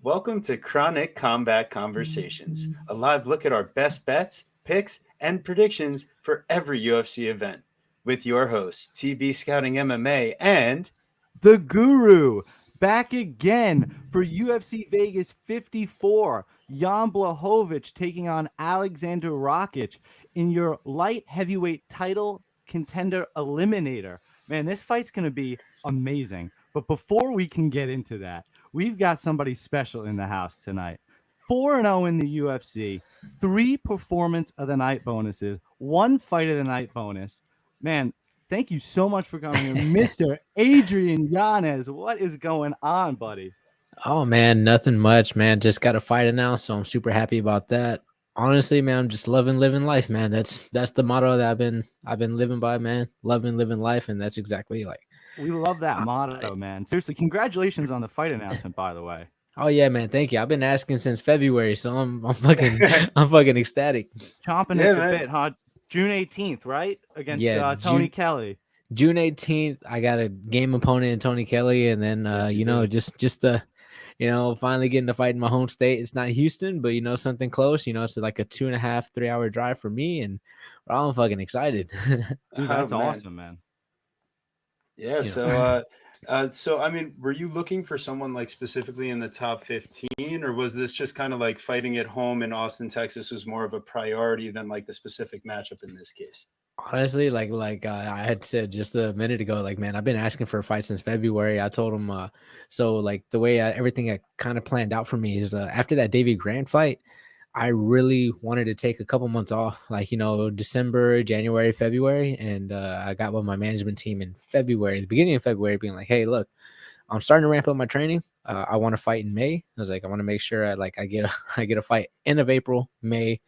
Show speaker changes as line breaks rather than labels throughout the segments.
Welcome to Chronic Combat Conversations, a live look at our best bets, picks, and predictions for every UFC event. With your hosts, TB Scouting MMA and
The Guru back again for UFC Vegas 54. Jan Blachowicz taking on Alexander Rakic in your light heavyweight title contender eliminator. Man, this fight's going to be amazing. But before we can get into that, we've got somebody special in the house tonight. 4-0 in the UFC, 3 performance of the night bonuses, 1 fight of the night bonus. Man, thank you so much for coming here, Mr. Adrian Yanez. What is going on, buddy?
Oh man, nothing much, man. Just got a fight announced, so I'm super happy about that. Honestly, man, I'm just loving living life, man. That's the motto that I've been living by, man. Loving living life, and that's exactly like
We love that motto, man. Seriously, congratulations on the fight announcement, by the way.
Oh yeah, man. Thank you. I've been asking since February, so I'm fucking I'm fucking ecstatic.
Chomping at the bit, huh? June 18th, right? Against Tony Kelley.
June 18th, I got a game opponent in Tony Kelley, and then just the finally getting to fight in my home state. It's not Houston, but something close. It's like a 2.5, 3 hour drive for me, and I'm fucking excited.
Dude, that's awesome, man.
Yeah. So I mean, were you looking for someone like specifically in the top 15, or was this just kind of like fighting at home in Austin, Texas was more of a priority than like the specific matchup in this case?
Honestly, I had said just a minute ago, like, man, I've been asking for a fight since February. I told him, so like the way everything I kind of planned out for me is after that Davey Grant fight, I really wanted to take a couple months off, like, December, January, February. And I got with my management team in February, the beginning of February, being like, hey, look, I'm starting to ramp up my training. I want to fight in May. I was like, I want to make sure I get a fight end of April, May.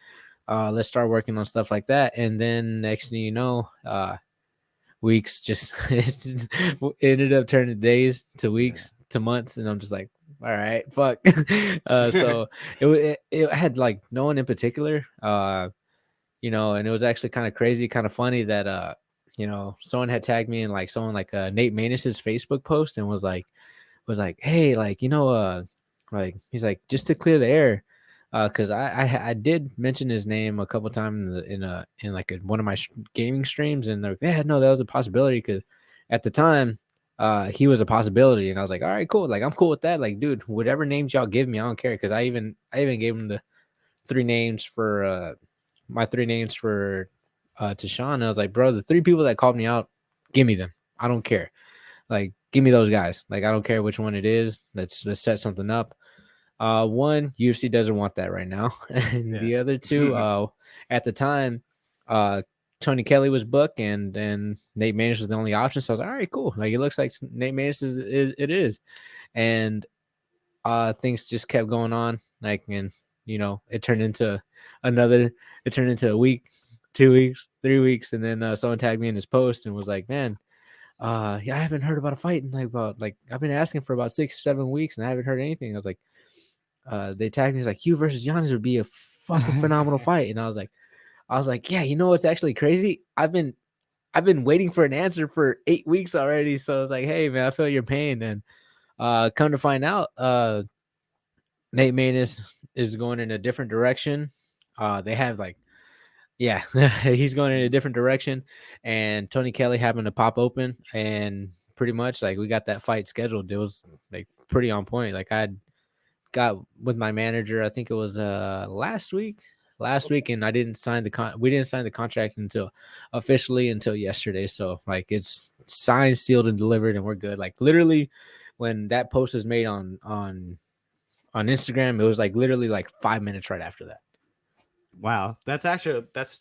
Let's start working on stuff like that. And then next thing you know, weeks just ended up turning days to weeks to months. And I'm just like, all right, fuck. So it had like no one in particular, and it was actually kind of crazy, kind of funny that, someone had tagged me in like someone like Nate Maness's Facebook post and was like, hey, like, like he's like, just to clear the air. Because I did mention his name a couple times in one of my gaming streams, and they're like, yeah, no, that was a possibility. Because at the time, he was a possibility, and I was like, all right, cool, like I'm cool with that. Like, dude, whatever names y'all give me, I don't care. Because I even gave him the 3 names for my 3 names for Tashawn. And I was like, bro, the 3 people that called me out, give me them. I don't care. Like, give me those guys. Like, I don't care which one it is. Let's set something up. One, UFC doesn't want that right now. And the other 2, at the time, Tony Kelley was booked, and then Nate Maness was the only option. So I was like, all right, cool. Like, it looks like Nate Maness is. And things just kept going on. Like, and it turned into a week, 2 weeks, 3 weeks, and then someone tagged me in his post and was like, man, I haven't heard about a fight in like I've been asking for about 6-7 weeks and I haven't heard anything. I was like, they tagged me, like, you versus Giannis would be a fucking phenomenal fight. And I was like, yeah, it's actually crazy. I've been waiting for an answer for 8 weeks already. So I was like, hey man, I feel your pain. And come to find out, Nate Maness is going in a different direction. They have he's going in a different direction, and Tony Kelley happened to pop open, and pretty much like we got that fight scheduled. It was like pretty on point. Like I got with my manager, I think it was last week, and I didn't sign we didn't sign the contract until yesterday. So like it's signed, sealed, and delivered, and we're good. Like literally when that post was made on Instagram, it was like literally like 5 minutes right after that.
Wow, that's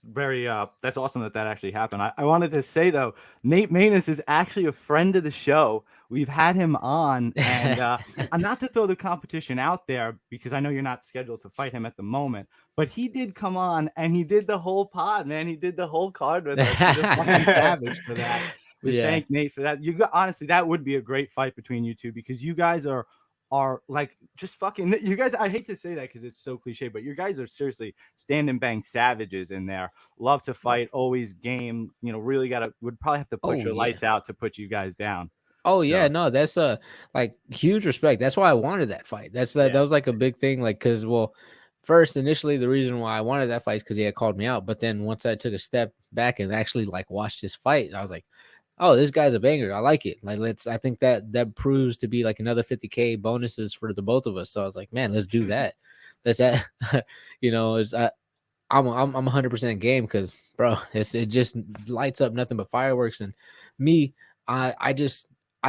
very that's awesome that actually happened. I wanted to say though, Nate Maness is actually a friend of the show. We've had him on, and I'm not to throw the competition out there because I know you're not scheduled to fight him at the moment, but he did come on and he did the whole pod, man. He did the whole card with us. He's a fucking savage for that. We thank Nate for that. Honestly, that would be a great fight between you two because you guys are like just fucking, you guys, I hate to say that because it's so cliche, but you guys are seriously stand and bang savages in there. Love to fight, always game, really would probably have to put your lights out to put you guys down.
Oh yeah,
So
no, that's like huge respect. That's why I wanted that fight. That
yeah.
was like a big thing, like because first initially the reason why I wanted that fight is because he had called me out, but then once I took a step back and actually like watched his fight, I was like, oh, this guy's a banger. I like it. Like I think that proves to be like another 50K bonuses for the both of us. So I was like, man, let's do that. Let's that, it's I'm 100% game because bro, it just lights up nothing but fireworks. And me, I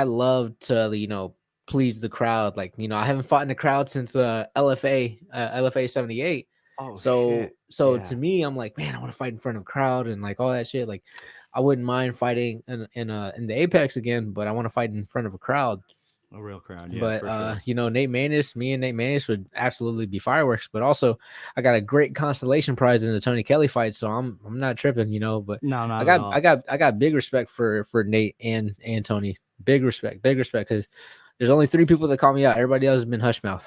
love to please the crowd. Like I haven't fought in the crowd since LFA 78.
Oh
So
shit.
to
Yeah.
me, I'm like, man, I want to fight in front of a crowd and like all that shit. Like I wouldn't mind fighting in the Apex again, but I want to fight in front of a crowd.
A real crowd. Yeah,
But
for sure.
me and Nate Maness would absolutely be fireworks. But also, I got a great consolation prize in the Tony Kelley fight, so I'm not tripping, But
No, not
I
at
got
all.
I got big respect for Nate and Tony. Big respect because there's only 3 people that call me out. Everybody else has been hush mouth.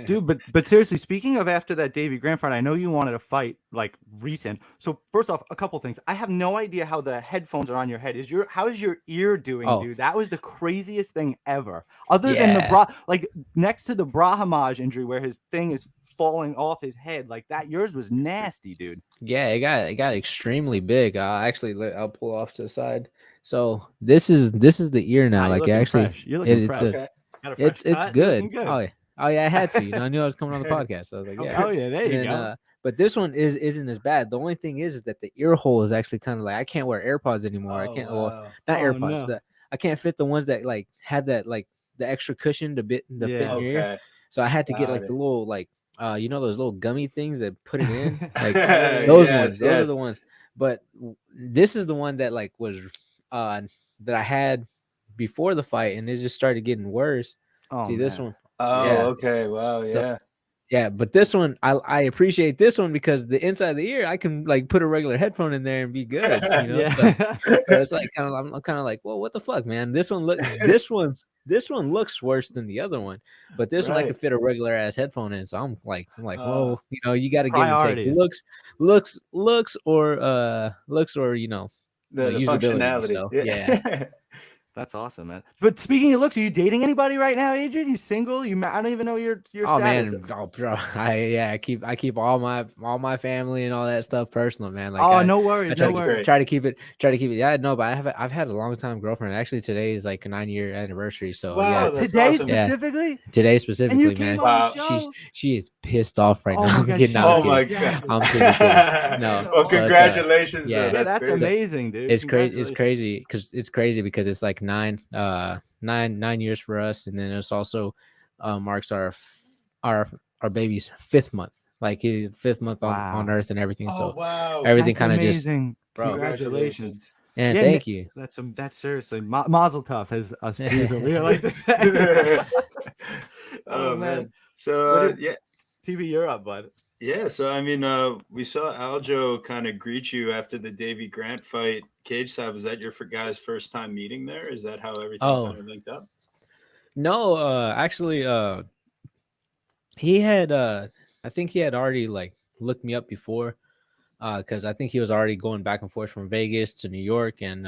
Dude, but seriously, speaking of after that Davey Grant fight, I know you wanted to fight like recent. So first off, a couple things. I have no idea how the headphones are on your head. How is your ear doing,
Oh.
dude? That was the craziest thing ever. Other than
Yeah.
like next to the Brahimaj injury where his thing is falling off his head, like that, yours was nasty, dude.
Yeah, it got extremely big. I'll pull off to the side. So this is the ear now.
Nah, you're
Like
looking
actually,
fresh. You're looking
it's
fresh.
a
Okay.
Got a fresh
it's
cut. You're
good.
looking good.
Oh yeah. Oh yeah, I had to. I knew I was coming on the podcast. So I was like, yeah.
Oh yeah, there
And
you
then,
go.
but this one isn't as bad. The only thing is that the ear hole is actually kind of like I can't wear AirPods anymore. I
Oh
can't. Well,
wow.
not
Oh,
AirPods.
no.
I can't fit the ones that like had that like the extra cushion to fit in your ear.
Okay.
So I had to get
Got
like
it.
the little like those little gummy things that put it in. Like
Yeah,
those
Yes,
ones. Those are
yes.
the ones. But this is the one that like was that I had before the fight, and it just started getting worse.
Oh,
See this
man.
one?
Oh,
Yeah.
okay. Wow,
So
yeah.
yeah, but this one I appreciate this one because the inside of the ear I can like put a regular headphone in there and be good.
Yeah.
So it's like I'm kind of like, well, what the fuck, man? This one looks worse than the other one, but this one I
Right.
could fit a regular ass headphone in. So I'm like,
Uh,
well, you got to give and take.
Priorities.
Looks or
the
usability.
functionality.
So yeah.
That's awesome, man. But speaking of looks, are you dating anybody right now, Adrian? You single? I don't even know your
Oh
status.
man, oh bro, I keep all my family and all that stuff personal, man. Like
Oh, no worries,
I try
no
to
worries.
try to keep it. Yeah, no, but I've had a long time girlfriend. Actually, today is like a 9-year anniversary. So
Wow,
yeah,
that's
Today
awesome.
Yeah.
specifically?
today specifically,
came
man.
on
Wow.
the show?
She is pissed off right
Oh
now.
my
I'm
God,
kidding.
she's
I'm
Oh my
kidding.
god.
ecstatic.
I'm kidding. No,
Well,
So
congratulations.
yeah.
Though.
Yeah,
That's
that's
crazy.
amazing, dude.
It's crazy. It's
Congratulations.
crazy because it's like 9 years for us, and then it's also marks our baby's 5th month, like his 5th month on
Wow.
Earth and everything.
Oh
So
wow.
everything
That's
kind of just,
amazing.
bro.
Congratulations.
And
Yeah,
thank you.
That's seriously mazel tov, as us Jews over here like to say.
Oh man.
What
So
did TV you're up, bud?
yeah. So I mean, we saw Aljo kind of greet you after the Davy Grant fight. Cage Side, was that your guys' first time meeting there? Is that how everything
Oh
kind of linked up?
no, actually, he had I think he had already like looked me up before, because I think he was already going back and forth from Vegas to New York, and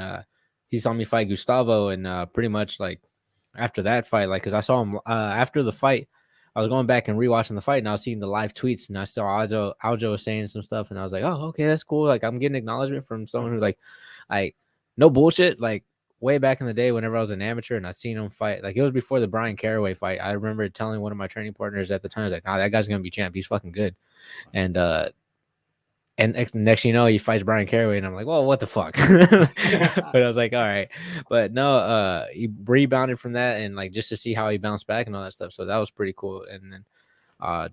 he saw me fight Gustavo, and pretty much like after that fight, like because I saw him after the fight, I was going back and rewatching the fight, and I was seeing the live tweets, and I saw Aljo was saying some stuff, and I was like, oh, okay, that's cool. Like I'm getting acknowledgement from someone who like, no bullshit, like way back in the day whenever I was an amateur and I'd seen him fight, like it was before the Brian Caraway fight. I remember telling one of my training partners at the time, I was like, nah, that guy's gonna be champ. He's fucking good. And next you know, he fights Brian Caraway, and I'm like, well, what the fuck? But I was like, all right. But no, he rebounded from that, and like just to see how he bounced back and all that stuff. So that was pretty cool. And then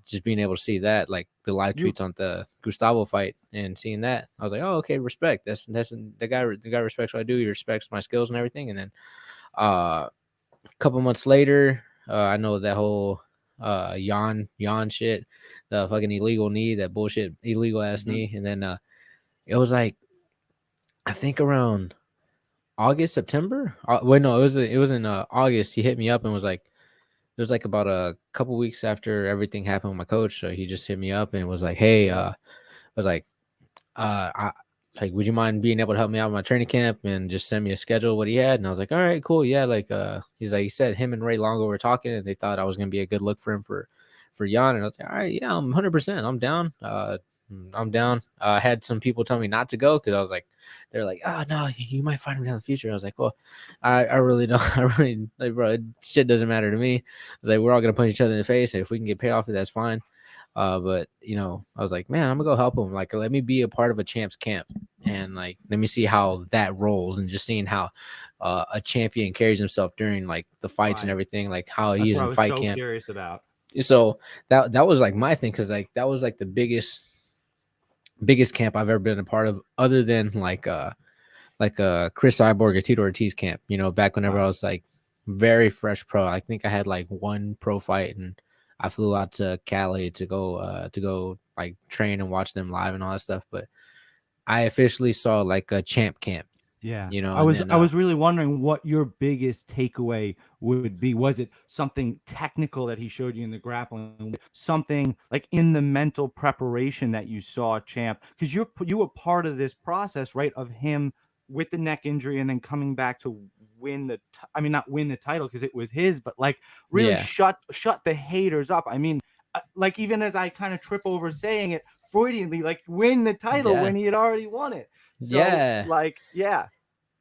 just being able to see that, like the live tweets on the Gustavo fight and seeing that, I was like, oh, okay, respect. That's the guy respects what I do. He respects my skills and everything. And then a couple months later, I know that whole yawn shit, the fucking illegal knee, that bullshit illegal ass knee. And then it was like, I think around August, September. Wait, no, it was in August. He hit me up and was like, it was like about a couple weeks after everything happened with my coach. So he just hit me up and was like, hey, I was like, like, would you mind being able to help me out with my training camp and just send me a schedule what he had? And I was like, all right, cool, yeah. Like, he's like, he said him and Ray Longo were talking, and they thought I was gonna be a good look for him for Jan. And I was like, all right, yeah, I'm 100%, I'm down. I'm down. I had some people tell me not to go because I was like, they're like, oh no, you might find me in the future. I was like, well, I really don't. I really, like, bro, shit doesn't matter to me. I was like, we're all gonna punch each other in the face. If we can get paid off it, that's fine. But I was like, man, I'm gonna go help him. Like, let me be a part of a champs camp, and like, let me see how that rolls, and just seeing how a champion carries himself during like the fights and everything, like how he is in fight camp.
Curious about.
So that was like my thing, because like that was like the biggest camp I've ever been a part of, other than like Chris Cyborg or Tito Ortiz camp. Back whenever I was like very fresh pro. I think I had like one pro fight, and I flew out to Cali to go like train and watch them live and all that stuff. But I officially saw like a champ camp.
Yeah.
I
was really wondering what your biggest takeaway would be. Was it something technical that he showed you in the grappling, something like in the mental preparation that you saw champ? Because you were part of this process, right, of him with the neck injury and then coming back to win not win the title because it was his, but like really shut the haters up. I mean, like, even as I kind of trip over saying it Freudianly, like, win the title when he had already won it. So, like,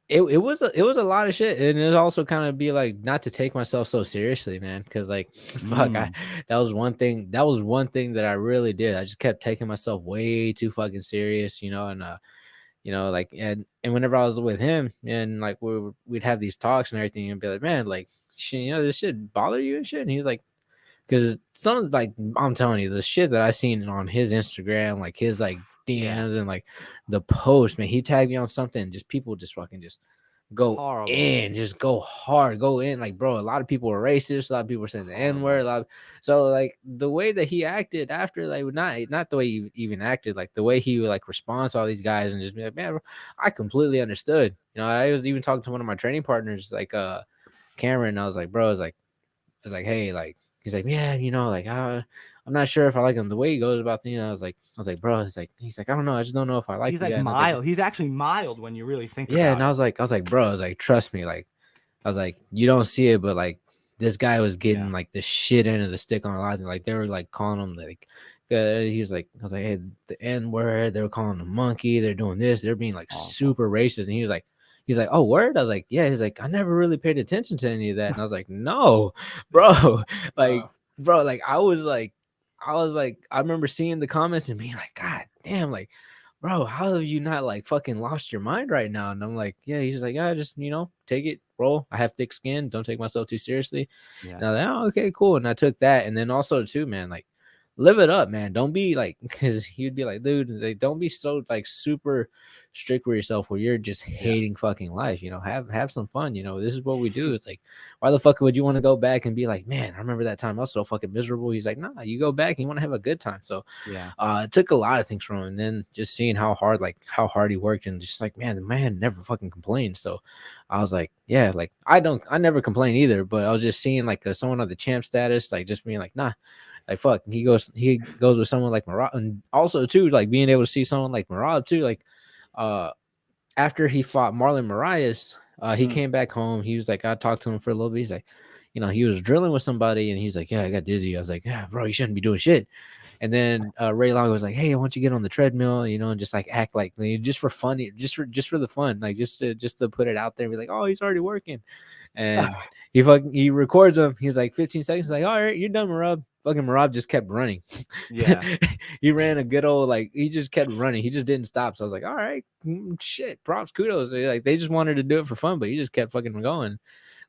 it was a lot of shit, and it also kind of be like, not to take myself so seriously, man, because like fuck, that was one thing that I really did. I just kept taking myself way too fucking serious, and like, and whenever I was with him, and like we'd have these talks and everything, and be like, man, like, this shit bother you and shit, and he was like, because some, like, I'm telling you, the shit that I seen on his Instagram, like his like DMs and like the post, man, he tagged me on something, and just people just fucking just go in, just go hard, go in. Like, bro, a lot of people are racist, a lot of people are saying the N-word, so like the way that he acted after, like, not the way he even acted, like the way he would like respond to all these guys, and just be like, man, bro, I completely understood. I was even talking to one of my training partners, like Cameron, and I was like, bro, I was like, hey, like, he's like, yeah, like, I'm not sure if I like him the way he goes about things. I was like, bro, he's like, I don't know, I just don't know if I like.
He's like mild. He's actually mild when you really think about it.
And I was like, bro, I was like, trust me, like, I was like, you don't see it, but like, this guy was getting like the shit end of the stick on a lot of things. Like, they were like calling him like, he was like, I was like, hey, the N-word, they were calling him monkey, they're doing this, they're being like super racist, and he's like, oh, word? I was like, yeah. He's like, I never really paid attention to any of that. And I was like, no, bro. Like, bro, like, I was like, I remember seeing the comments and being like, God damn, like, bro, how have you not like fucking lost your mind right now? And I'm like, yeah. He's like, yeah, just, take it, roll. I have thick skin. Don't take myself too seriously. And I was like, oh, okay, cool. And I took that. And then also too, man, like, live it up, man. Don't be like, because he'd be like, dude, like, don't be so like super strict with yourself where you're just hating fucking life. Have some fun. This is what we do. It's like, why the fuck would you want to go back and be like, man, I remember that time I was so fucking miserable. He's like, nah, you go back and you want to have a good time. So it took a lot of things from him, and then just seeing how hard he worked, and just like, man, the man never fucking complained. So I was like, yeah, like, I never complain either, but I was just seeing like someone on the champ status, like, just being like, nah, like, fuck, he goes with someone like Marab, and also too, like, being able to see someone like Marab too, like, after he fought Marlon Moraes, he came back home. He was like, I talked to him for a little bit. He's like, he was drilling with somebody, and he's like, yeah, I got dizzy. I was like, yeah, bro, you shouldn't be doing shit. And then Ray Longo was like, hey, why don't you get on the treadmill, and just like act like, just for fun, just for the fun, like, just to put it out there and be like, oh, he's already working. And he records him. He's like 15 seconds. He's like, all right, you're done, Marab. Fucking Marab just kept running. He ran a good old, like, he just kept running. He just didn't stop. So I was like, all right, shit, props, kudos. Like, they just wanted to do it for fun, but he just kept fucking going.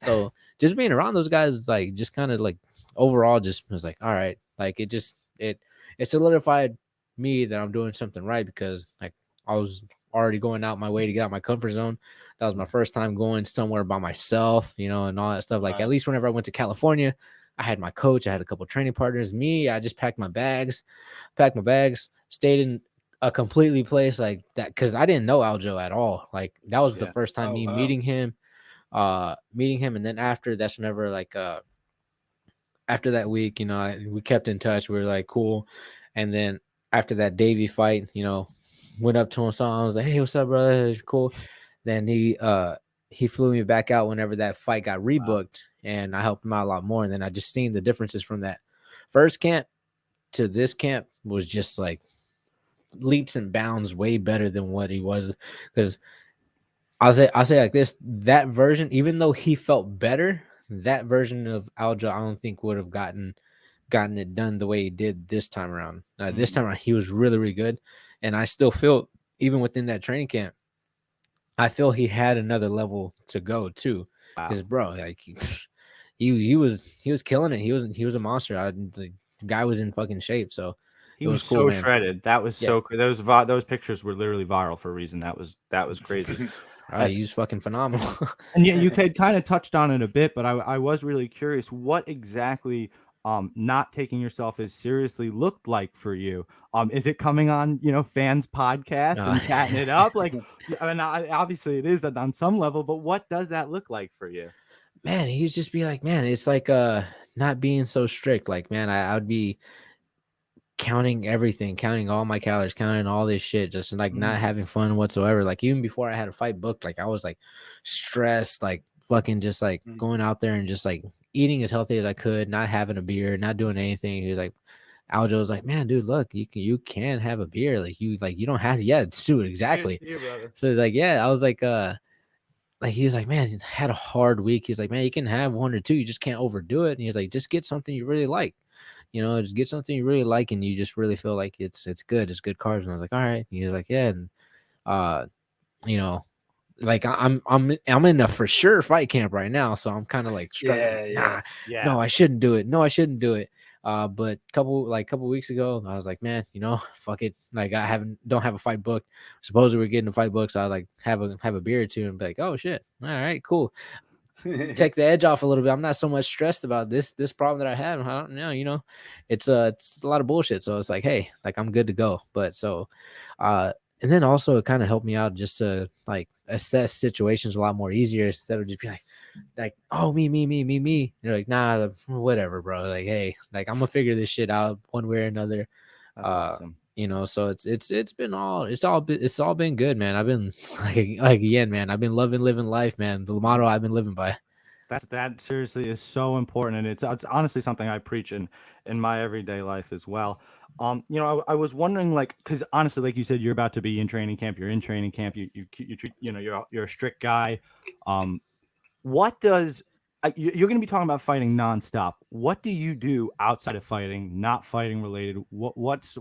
So just being around those guys was like, just kind of like, overall, just was like, all right, like, it solidified me that I'm doing something right, because like, I was already going out my way to get out my comfort zone. That was my first time going somewhere by myself, and all that stuff. Like, at least whenever I went to California, I had my coach, I had a couple of training partners. I just packed my bags, stayed in a completely place like that, because I didn't know Aljo at all. Like, that was the first time meeting him. And then after, that's whenever, like, after that week, we kept in touch. We were like, cool. And then after that Davey fight, went up to him, saw him, I was like, hey, what's up, brother? Cool. Then he flew me back out whenever that fight got rebooked, and I helped him out a lot more. And then I just seen the differences from that first camp to this camp was just like leaps and bounds way better than what he was. Because I'll say like this, that version, even though he felt better, that version of Aljo, I don't think would have gotten it done the way he did this time around. This time around, he was really, really good. And I still feel, even within that training camp, I feel he had another level to go too. Because bro, like he was killing it. He was a monster. The guy was in fucking shape. So
he
it
was
cool,
so
man.
shredded. That was so those pictures were literally viral for a reason. That was crazy.
He was fucking phenomenal.
And yeah, you could kind of touched on it a bit, but I was really curious what exactly not taking yourself as seriously looked like for you. Is it coming on, fans podcasts and chatting it up? Like, I mean, obviously it is on some level, but what does that look like for you?
Man, he'd just be like, man, it's like not being so strict. Like, man, I would be counting everything, counting all my calories, counting all this shit, just like not having fun whatsoever. Like even before I had a fight booked, like I was like stressed, like fucking just like going out there and just like eating as healthy as I could, not having a beer, not doing anything. He was like, Aljo was like, man, dude, look, you can have a beer. Like you don't have to, yeah, do it exactly. So like, yeah, I was like he was like, man, had a hard week. He's like, man, you can have one or two, you just can't overdo it. And he's like, just get something you really like. Just get something you really like and you just really feel like it's good. It's good carbs. And I was like, all right. And he's like, yeah. And like I'm in a for sure fight camp right now. So I'm kind of like struggling. No, I shouldn't do it. No, I shouldn't do it. But couple weeks ago, I was like, man, fuck it. Like I don't have a fight booked. Supposedly we're getting a fight booked. So I like have a beer or two and be like, oh shit. All right, cool. Take the edge off a little bit. I'm not so much stressed about this problem that I have. I don't know, it's a lot of bullshit. So it's like, hey, like I'm good to go. But so, and then also it kind of helped me out just to like assess situations a lot more easier instead of just be like, oh, me. You're like, nah, whatever, bro. Like, hey, like I'm gonna figure this shit out one way or another.
That's awesome.
So it's all been good, man. I've been like again, man, I've been living life, man. The motto I've been living by.
That seriously is so important, and it's honestly something I preach in my everyday life as well. I was wondering, like, because honestly, like you said, you're about to be in training camp. You're in training camp. You treat, you're a strict guy. What does you're going to be talking about fighting nonstop? What do you do outside of fighting, not fighting related? What's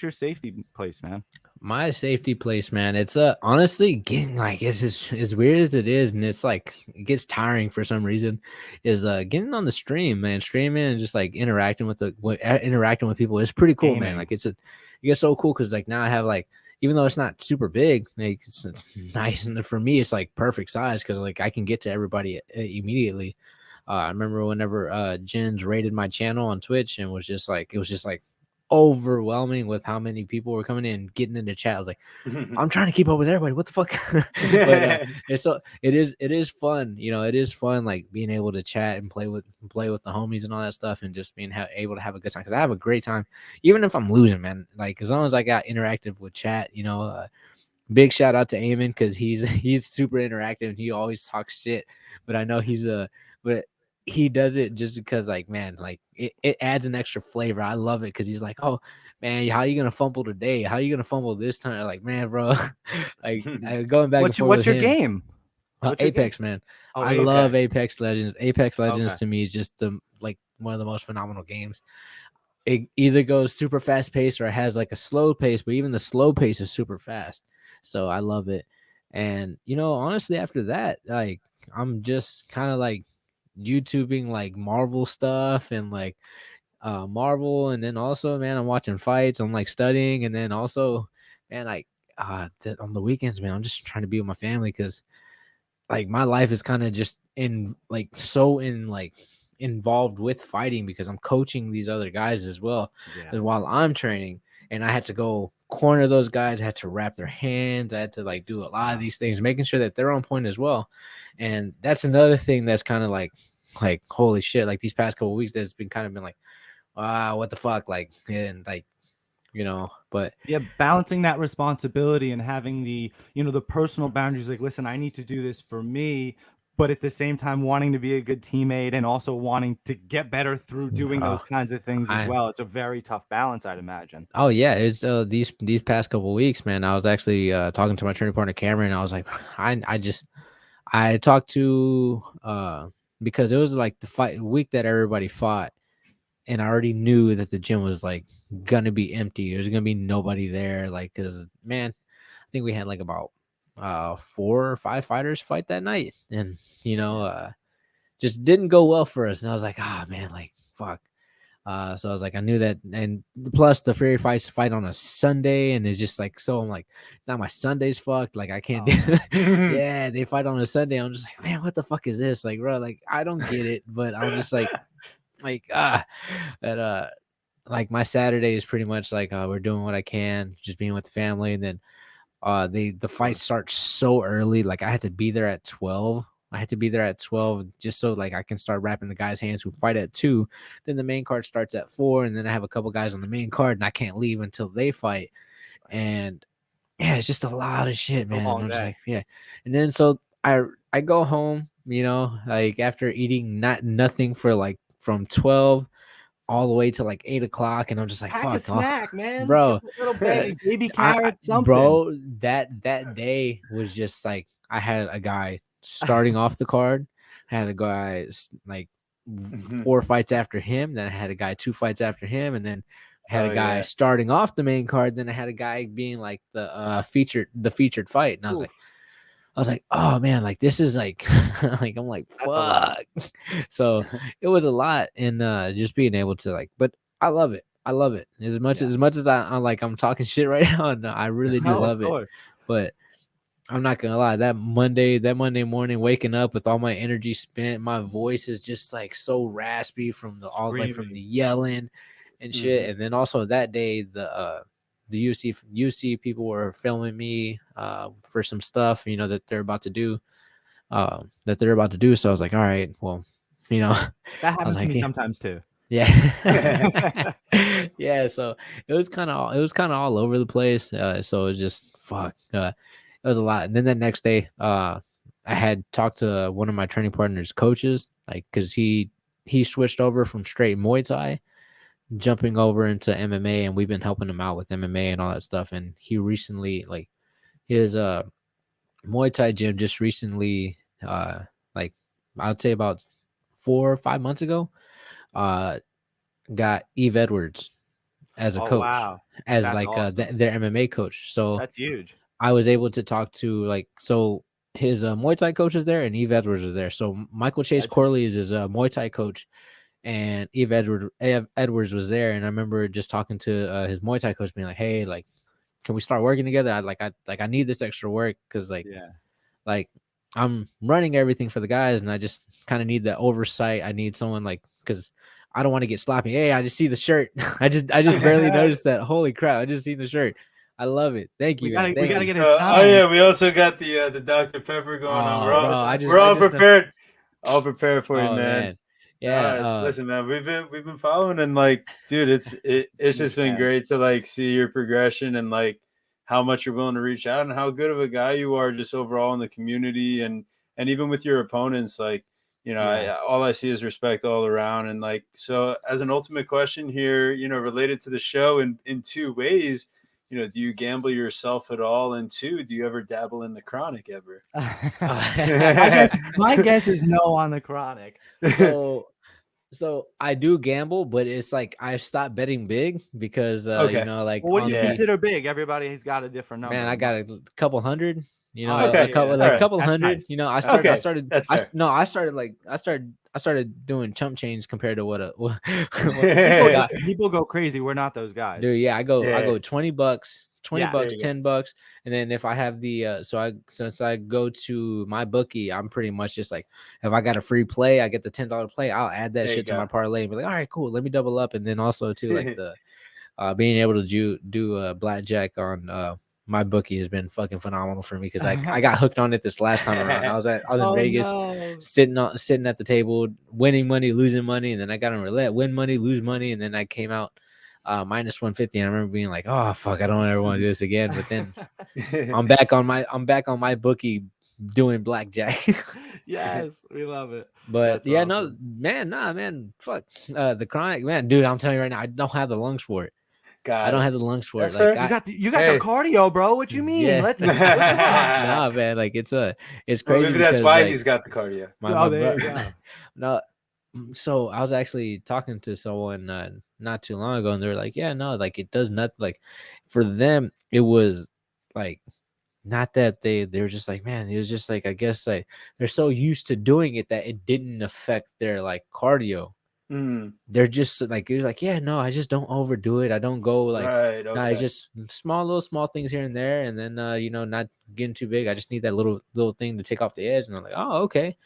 your safety place, man?
My safety place, man. It's honestly getting like it's as weird as it is, and it's like it gets tiring for some reason. Is getting on the stream, man, streaming and just like interacting with people. It's pretty cool, man. Like it gets so cool because like now I have like, even though it's not super big, like it's nice, and for me it's like perfect size because like I can get to everybody immediately. I remember whenever Jens rated my channel on Twitch and it was just like overwhelming with how many people were coming in and getting into chat. I was like, I'm trying to keep up with everybody. What the fuck? But it is fun. It is fun like being able to chat and play with the homies and all that stuff and just being able to have a good time. Cause I have a great time, even if I'm losing, man. Like as long as I got interactive with chat, big shout out to Eamon because he's super interactive and he always talks shit. But I know but he does it just because like, man, like it adds an extra flavor. I love it because he's like, oh man, how are you gonna fumble today? How are you gonna fumble this time? Like, man, bro, like going back and forth.
What's your game?
Apex, man. I love Apex Legends. Apex Legends to me is just one of the most phenomenal games. It either goes super fast paced or it has like a slow pace, but even the slow pace is super fast. So I love it. And honestly, after that, like I'm just kind of like YouTubing like Marvel stuff and like Marvel, and then also, man, I'm watching fights. I'm like studying, and then also, man, like on the weekends, man, I'm just trying to be with my family because like my life is kind of just involved with fighting because I'm coaching these other guys as well while I'm training, and I had to go corner those guys. I had to wrap their hands. I had to like do a lot of these things, making sure that they're on point as well. And that's another thing that's kind of like holy shit, like these past couple of weeks that's been like, wow, what the fuck, like, and like But
yeah, balancing that responsibility and having the, the personal boundaries, like, listen, I need to do this for me, but at the same time wanting to be a good teammate and also wanting to get better through doing those kinds of things as
I
well. It's a very tough balance, I'd imagine.
Oh yeah, it's these past couple weeks, man. I was actually talking to my training partner Cameron. I was like, I talked to because it was like the fight week that everybody fought, and I already knew that the gym was like gonna be empty. There's gonna be nobody there, like, because man, I think we had like about 4 or 5 fighters fight that night, and just didn't go well for us. And I was like, ah man, like fuck. So I was like, I knew that, and plus the Fury fight on a Sunday, and it's just like, so I'm like, now my Sunday's fucked. Like I can't do. Yeah, they fight on a Sunday. I'm just like, man, what the fuck is this? Like, bro, like I don't get it, but I'm just like that. Like my Saturday is pretty much like we're doing what I can, just being with the family, and then the fight starts so early. Like I had to be there at 12. I had to be there at 12 just so like I can start wrapping the guys' hands who fight at 2. Then the main card starts at 4, and then I have a couple guys on the main card, and I can't leave until they fight. And yeah, it's just a lot of shit, man. I'm just like, yeah. And then so I go home, like after eating nothing for like from 12 all the way to like 8 o'clock, and I'm just like,
Pack
fuck,
a snack, man,
bro.
little baby carrot, something.
Bro, that day was just like I had a guy starting off the card, I had a guy like 4 fights after him, then I had a guy 2 fights after him, and then I had a guy starting off the main card, then I had a guy being like the featured fight, and I was like, oh man, like this is like, like I'm like, fuck. So it was a lot, and just being able to like, but I love it. I love it as much as I'm like I'm talking shit right now. No, I really do love it. But I'm not gonna lie, that Monday morning, waking up with all my energy spent, my voice is just like so raspy from from the yelling and shit. And then also that day, the UC people were filming me for some stuff, that they're about to do. So I was like, all right, well,
that happens to me sometimes too.
Yeah. Yeah, so it was kind of all over the place. So it was just fuck. It was a lot. And then the next day, I had talked to one of my training partners' coaches, like, because he switched over from straight Muay Thai, jumping over into MMA, and we've been helping him out with MMA and all that stuff. And he recently, like, his Muay Thai gym just recently, like I'd say about 4 or 5 months ago, got Eve Edwards as a coach, as that's like awesome. Their MMA coach. So
that's huge.
I was able to talk to so his Muay Thai coach is there, and Eve Edwards is there. So Michael Chase Corley is his Muay Thai coach, and Eve Edwards was there. And I remember just talking to his Muay Thai coach, being like, "Hey, like, can we start working together? I need this extra work because like I'm running everything for the guys, and I just kind of need that oversight. I need someone because I don't want to get sloppy. Hey, I just see the shirt. I just barely noticed that. Holy crap! I just seen the shirt. I love it. Thank you.
We gotta get it.
Oh yeah, we also got the Dr. Pepper going on. We're all prepared. All prepared for you, man. Yeah. Listen, man, we've been following, and like, dude, it's just been great to like see your progression and like how much you're willing to reach out and how good of a guy you are just overall in the community, and even with your opponents, like, all I see is respect all around. And like, so as an ultimate question here, related to the show in 2 ways, do you gamble yourself at all? And 2, do you ever dabble in the chronic ever?
My guess is no on the chronic.
So I do gamble, but it's like I stopped betting big because like,
what do you consider big? Everybody has got a different number.
Man, I got a couple hundred. A couple hundred. Nice. I started doing chump change compared to what
people go crazy. We're not those guys,
dude. Yeah, I go $20, $20, $10, and then if I have the since I go to my bookie, I'm pretty much just like, if I got a free play, I get the $10 play, I'll add that shit to my parlay and be like, all right, cool, let me double up. And then also too, like the being able to do blackjack on my bookie has been fucking phenomenal for me, because I got hooked on it this last time around. I was in Vegas, sitting at the table, winning money, losing money, and then I got on roulette, win money, lose money, and then I came out minus 150. And I remember being like, oh fuck, I don't ever want to do this again. But then I'm back on my bookie doing blackjack.
Yes, we love it.
But
That's
yeah,
awesome.
no, man, fuck the chronic, man, dude. I'm telling you right now, I don't have the lungs for it. I don't have the lungs for
That's
it. Like
fair.
You got the cardio, bro. What you mean?
Yeah.
Let's
Nah, man, like it's
Well,
crazy
maybe that's
because
why
like
he's got the cardio.
there you go.
no. So I was actually talking to someone not too long ago, and they were like, "Yeah, no, like it does not like for them. It was like not that they were just like, man, it was just like I guess like they're so used to doing it that it didn't affect their like cardio.
Mm,
They're just like you're like, yeah, no, I just don't overdo it. I don't go like,
right.
no, it's
Okay.
just small things here and there, and then not getting too big. I just need that little thing to take off the edge, and I'm like, oh, okay.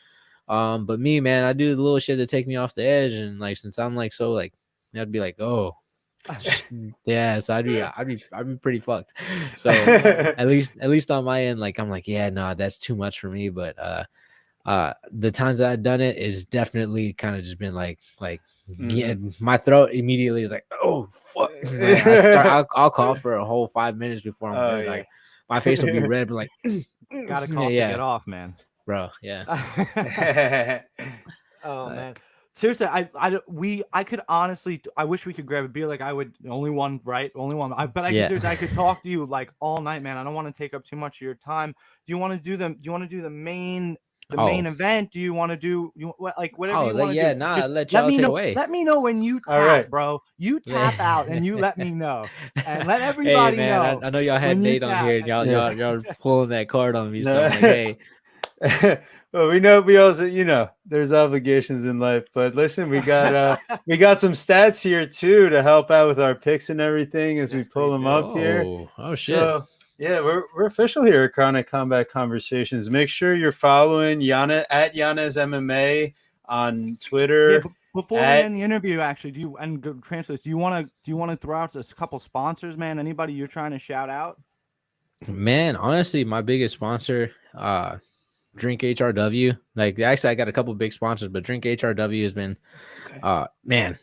But me, man, I do the little shit that take me off the edge, and like since I'm like so like, I'd be like, oh, yeah, so I'd be pretty fucked. So at least on my end, like I'm like, yeah, no, that's too much for me. But the times that I've done it is definitely kind of just been like yeah, my throat immediately is like, oh fuck. Like, I'll cough for a whole 5 minutes before I'm good. Like my face will be red, but like
Gotta cough to get off, man.
Bro, yeah.
Oh man. Seriously, I could honestly, I wish we could grab a beer. Like I would, only one, right? Only one. But I could talk to you like all night, man. I don't want to take up too much of your time. Do you want to do the main event? Do you want to do like whatever you want to do?
Nah,
just
let y'all take away.
Let me know when you tap, bro. You tap out and you let me know. And let everybody know.
I know y'all had Nate on here and y'all pulling that card on me. So I'm like, hey.
Well, we know we also, there's obligations in life, but listen, we got some stats here too to help out with our picks and everything as we pull them up here.
Oh shit.
So, yeah, we're official here at Chronic Combat Conversations. Make sure you're following at Yanez MMA on Twitter.
Yeah, before we end the interview, actually, do you want to throw out just a couple sponsors, man? Anybody you're trying to shout out?
Man, honestly, my biggest sponsor, Drink HRW. Like actually I got a couple big sponsors, but Drink HRW has been man,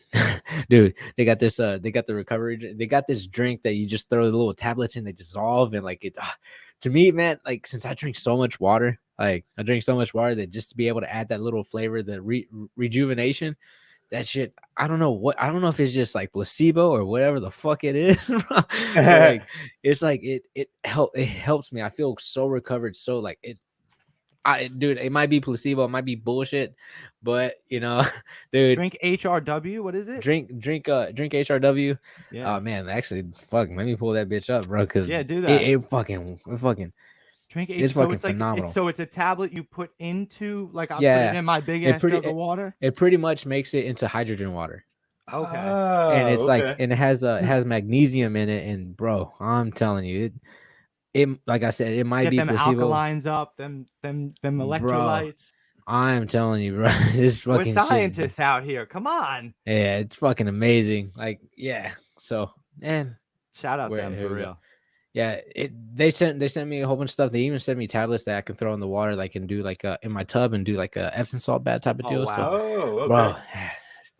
dude, they got this they got the recovery, they got this drink that you just throw the little tablets in, they dissolve, and like it to me, man, like since I drink so much water, that just to be able to add that little flavor, the rejuvenation, that shit, I don't know if it's just like placebo or whatever the fuck it is. Like it's like it helps me. I feel so recovered, so like dude, it might be placebo, it might be bullshit, but dude.
Drink HRW. What is it?
Drink HRW.
Yeah.
Man, actually, fuck, let me pull that bitch up, bro. Because
yeah, do that.
It fucking
drink.
It's fucking phenomenal.
So it's a tablet you put into like I put it in my big ass jug of water.
It pretty much makes it into hydrogen water.
Okay.
And it's like, and it has magnesium in it, and bro, I'm telling you, it like I said, it might be
them
placebo.
Alkalines up, them electrolytes.
Bro, I'm telling you, bro, this fucking
we're scientists out here. Come on.
Yeah, it's fucking amazing. Like, yeah. So, man,
shout out them for real.
Yeah, they sent me a whole bunch of stuff. They even sent me tablets that I can throw in the water, like and do like in my tub and do like a Epsom salt bath type of deal.
Wow.
So,
okay.
Bro,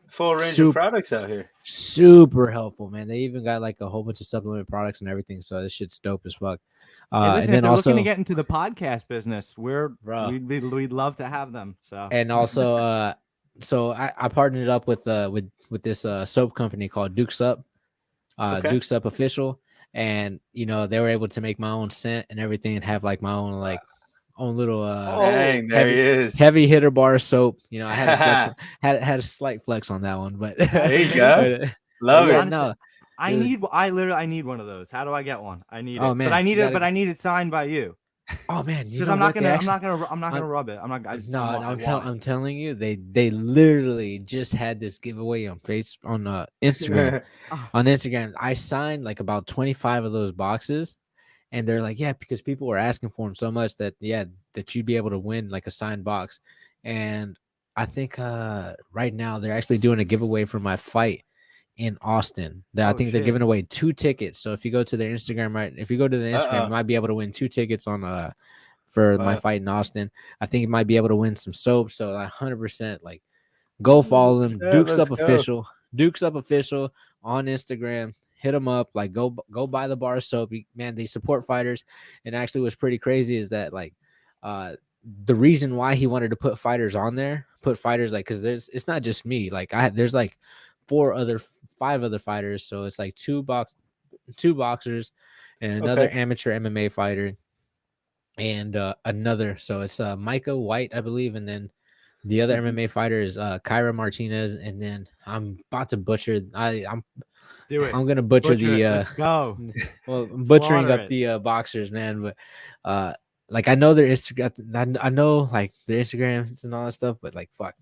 full range of products out here.
Super helpful, man. They even got like a whole bunch of supplement products and everything. So this shit's dope as fuck.
Hey, listen, and then also looking to get into the podcast business, we'd love to have them. So
and also so I partnered up with this soap company called Dukes Up, Dukes Up Official, and they were able to make my own scent and everything and have like my own own little
dang, there he is.
Heavy hitter bar soap. I had a slight flex on that one, but
there you go. Love it.
No.
I need one of those. How do I get one? I need it.
Man,
but I need it signed by you.
Oh man,
because I'm not gonna rub it.
I'm telling you, they literally just had this giveaway on Instagram. On Instagram, I signed like about 25 of those boxes, and they're like, yeah, because people were asking for them so much that you'd be able to win like a signed box. And I think right now they're actually doing a giveaway for my fight in Austin. I think they're giving away 2 tickets. So if you go to their Instagram, you might be able to win 2 tickets on for my fight in Austin. I think you might be able to win some soap. So 100% like go follow them. Dukes Up Official. Dukes Up Official. on Instagram. Hit them up, like go buy the bar of soap. Man, they support fighters. And actually, what's pretty crazy is that like, the reason why he wanted to put fighters on there, like, because it's not just me. Like there's like 5 other fighters, so it's like two boxers and another
Okay.
amateur MMA fighter and another. So it's Micah White, I believe, and then the other
Mhm.
MMA fighter is Kyra Martinez, and then I'm about to butcher.
Do it.
I'm gonna butcher
Butcher
the
it. Let's go.
well, I'm butchering
Slaughter
up
it.
the boxers, man. But like I know their Instagram, I know like their Instagrams and all that stuff, but like fuck,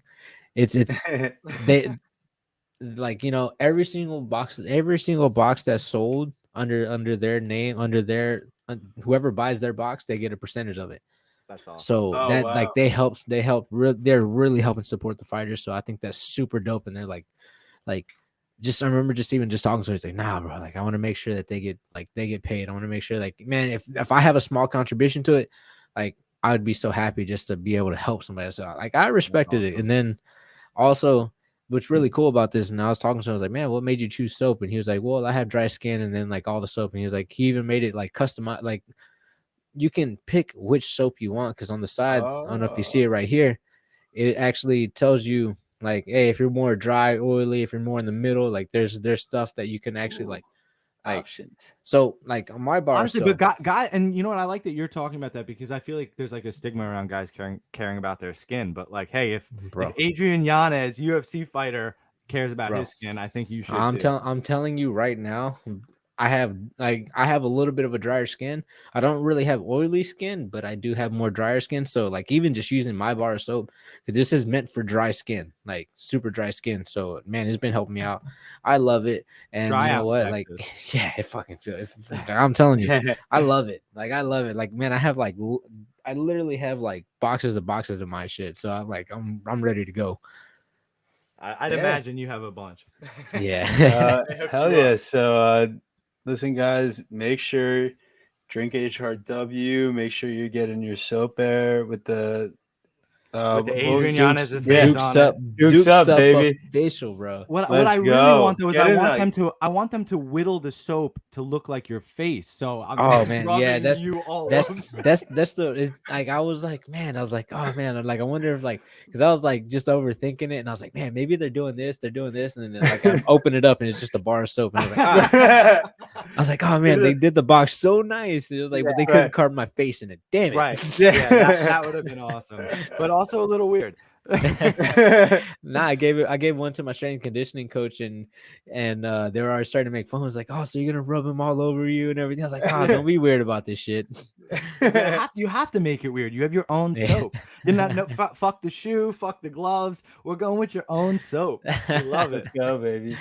it's they like, you know, every single box that's sold under their name, under their whoever buys their box, they get a percentage of it.
That's awesome.
So
Oh,
that
wow.
like they're really helping support the fighters. So I think that's super dope. And they're like just I remember just talking to him, he's like, nah, bro, like I want to make sure that they get paid. I want to make sure, like, man, if I have a small contribution to it, like I would be so happy just to be able to help somebody. So like I respected it.
awesome.
And then also what's really cool about this, and I was talking to him, I was like, man, what made you choose soap? And he was like, well, I have dry skin and then like all the soap. And he was like, he even made it like customized, like you can pick which soap you want, because on the side, I don't know if you see it right here, it actually tells you like, hey, if you're more dry, oily, if you're more in the middle, like there's stuff that you can actually like
Options.
so like on my bar.
Honestly,
So
but guy, and you know what? I like that you're talking about that, because I feel like there's like a stigma around guys caring about their skin. But like, hey, if Adrian Yanez, UFC fighter, cares about his skin, I think you should.
I'm telling you right now, I have a little bit of a drier skin. I don't really have oily skin, but I do have more drier skin. So like even just using my bar of soap, because this is meant for dry skin, like super dry skin. So man, it's been helping me out. I love it. And
Dry
you know
out
what?
Texas.
Like, yeah, it fucking feels. I'm telling you, I love it. Like I love it. Like man, I literally have like boxes of my shit. So I'm ready to go.
I'd imagine you have a bunch.
Yeah.
Hell yeah. So listen, guys, make sure drink HRW. Make sure you're getting your soap air with the
Adrian Yanez's face
Dukes
on
up,
it.
Dukes up, baby.
Official, bro.
What
Let's
I really
go.
want though is
Get
I
in
want
that.
them to whittle the soap to look like your face. So I'm
Oh
just
man,
rubbing
yeah, that's
you all
that's
over.
that's the it's, like I was like, man, I was like, oh man, I'm like, I wonder if like, because I was like just overthinking it, and I was like, man, maybe they're doing this, and then like I open it up and it's just a bar of soap, and I was like, ah. I was like, oh man, they did the box so nice. It was like, but they couldn't carve my face in it. Damn it.
Right. Yeah, that would have been awesome, but also a little weird.
Nah, I gave one to my strength and conditioning coach, and they were already starting to make fun. I was like, oh, so you're gonna rub them all over you and everything. I was like, oh, don't be weird about this shit.
You have to make it weird. You have your own soap. You're not fuck the shoe, fuck the gloves. We're going with your own soap. I love it.
Let's go, baby.